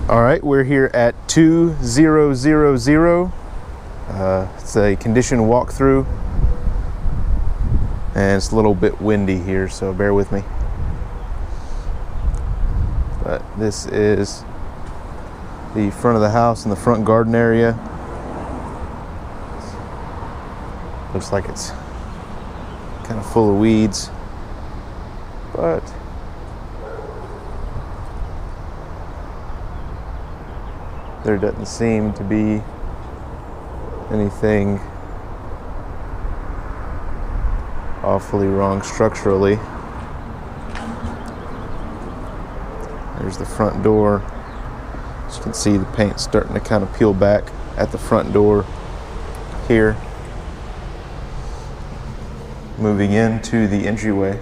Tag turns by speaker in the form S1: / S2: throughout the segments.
S1: All right, we're here at 2000. It's a condition walkthrough, and it's a little bit windy here, so bear with me. But this is the front of the house and the front garden area. Looks like it's kind of full of weeds, but there doesn't seem to be anything awfully wrong structurally. There's the front door. As you can see, the paint's starting to kind of peel back at the front door here. Moving into the entryway.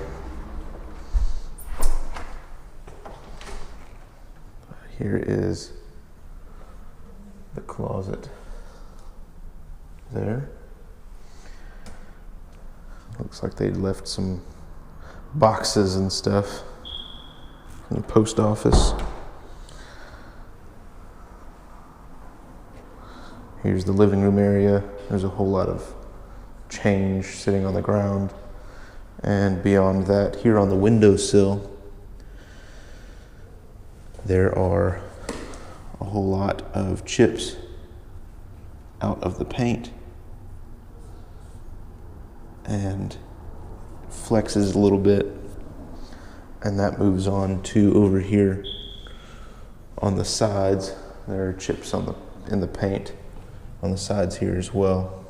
S1: Here is the closet there. Looks like they left some boxes and stuff from the post office. Here's the living room area. There's a whole lot of change sitting on the ground. And beyond that, here on the windowsill, there are a whole lot of chips out of the paint, and flexes a little bit, and that moves on to over here on the sides. There are chips in the paint on the sides here as well.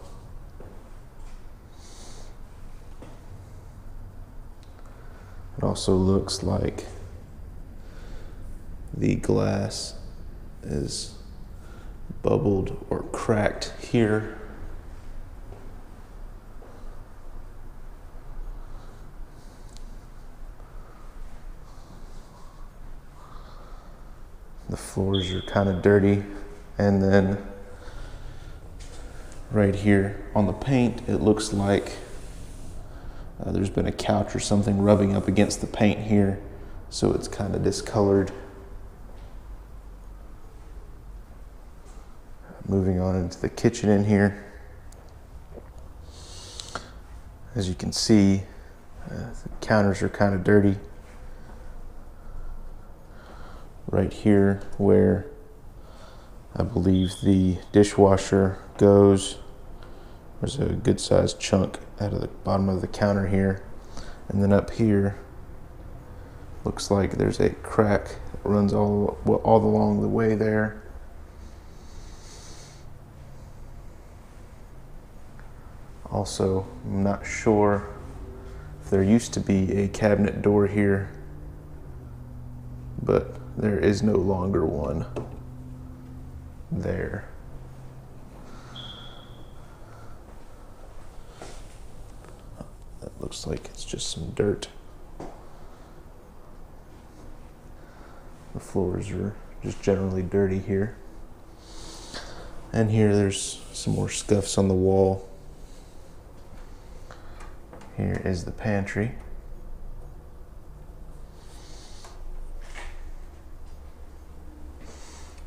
S1: It also looks like the glass is bubbled or cracked here. The floors are kind of dirty, and then right here on the paint, it looks like there's been a couch or something rubbing up against the paint here, so it's kind of discolored. Moving on into the kitchen in here. As you can see, the counters are kind of dirty. Right here where I believe the dishwasher goes, there's a good sized chunk out of the bottom of the counter here. And then up here, looks like there's a crack that runs all along the way there. Also, I'm not sure if there used to be a cabinet door here, but there is no longer one there. That looks like it's just some dirt. The floors are just generally dirty here. And here there's some more scuffs on the wall. Here is the pantry.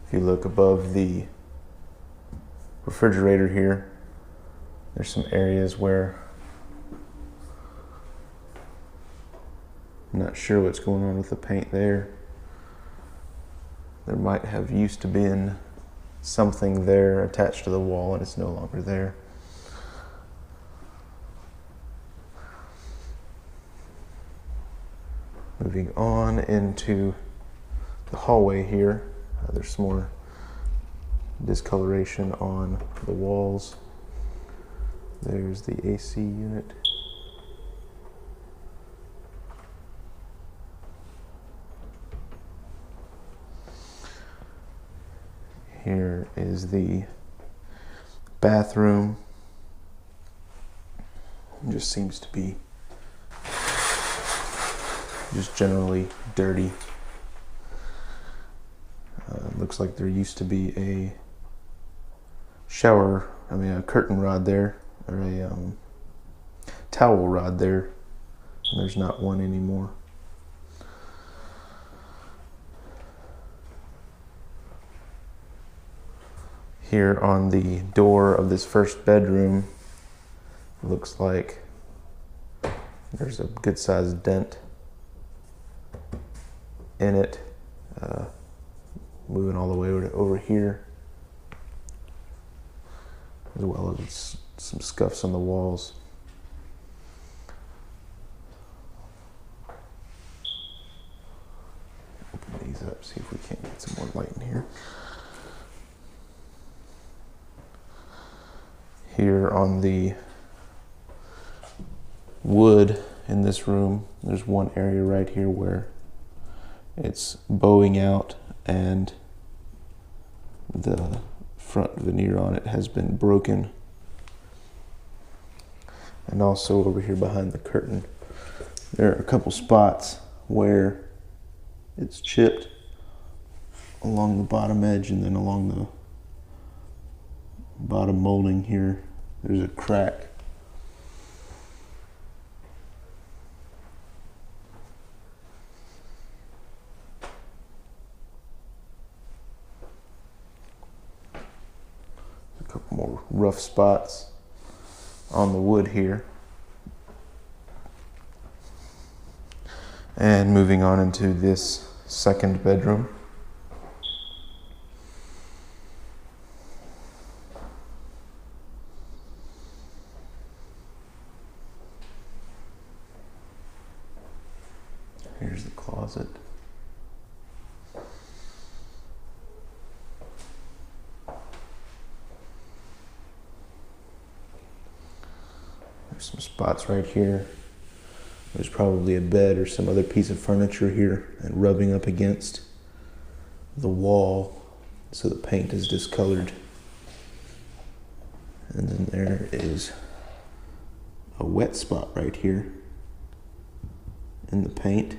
S1: If you look above the refrigerator here, there's some areas where I'm not sure what's going on with the paint there. There might have used to been something there attached to the wall, and it's no longer there. Moving on into the hallway here, there's some more discoloration on the walls. There's the AC unit. Here is the bathroom. It just seems to be just generally dirty. Looks like there used to be a curtain rod there, or a towel rod there, and there's not one anymore. Here on the door of this first bedroom, looks like there's a good sized dent in it. Moving all the way over here, as well as some scuffs on the walls. Open these up, see if we can't get some more light in here. Here on the wood in this room, there's one area right here where it's bowing out and the front veneer on it has been broken. And also over here behind the curtain, there are a couple spots where it's chipped along the bottom edge, and then along the bottom molding here, there's a crack. A couple more rough spots on the wood here. And moving on into this second bedroom. Here's the closet. There's some spots right here. There's probably a bed or some other piece of furniture here and rubbing up against the wall, so the paint is discolored. And then there is a wet spot right here in the paint.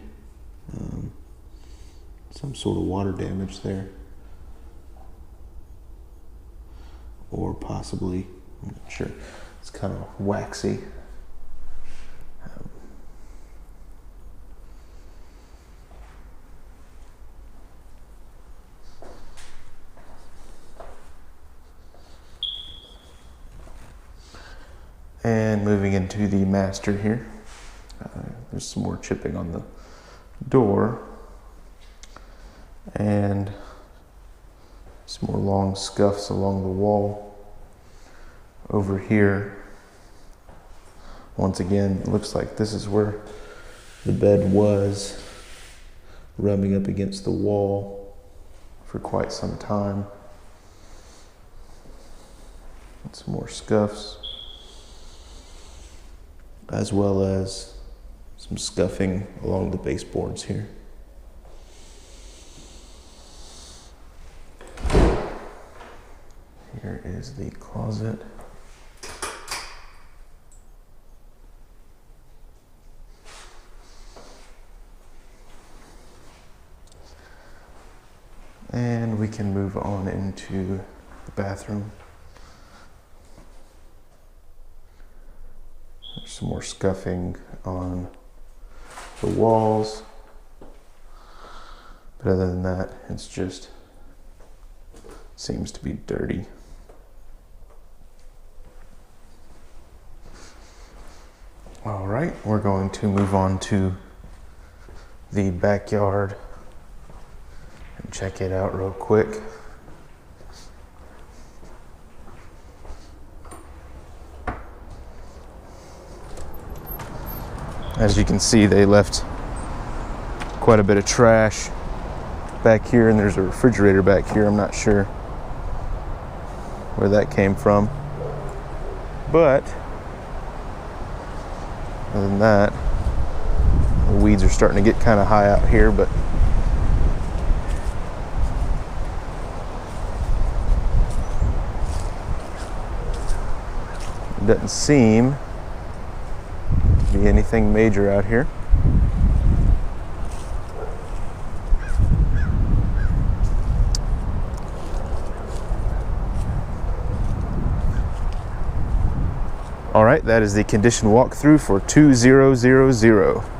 S1: Some sort of water damage there. Or possibly, I'm not sure, it's kind of waxy. And moving into the master here, there's some more chipping on the door and some more long scuffs along the wall. Over here, once again, it looks like this is where the bed was, rubbing up against the wall for quite some time. And some more scuffs, as well as some scuffing along the baseboards here. Here is the closet. And we can move on into the bathroom. There's some more scuffing on the walls, but other than that, it's just seems to be dirty. All right, we're going to move on to the backyard and check it out real quick. As you can see, they left quite a bit of trash back here, and there's a refrigerator back here. I'm not sure where that came from, but other than that, the weeds are starting to get kind of high out here, but it doesn't seem to be anything major out here. All right, that is the condition walkthrough for 2000.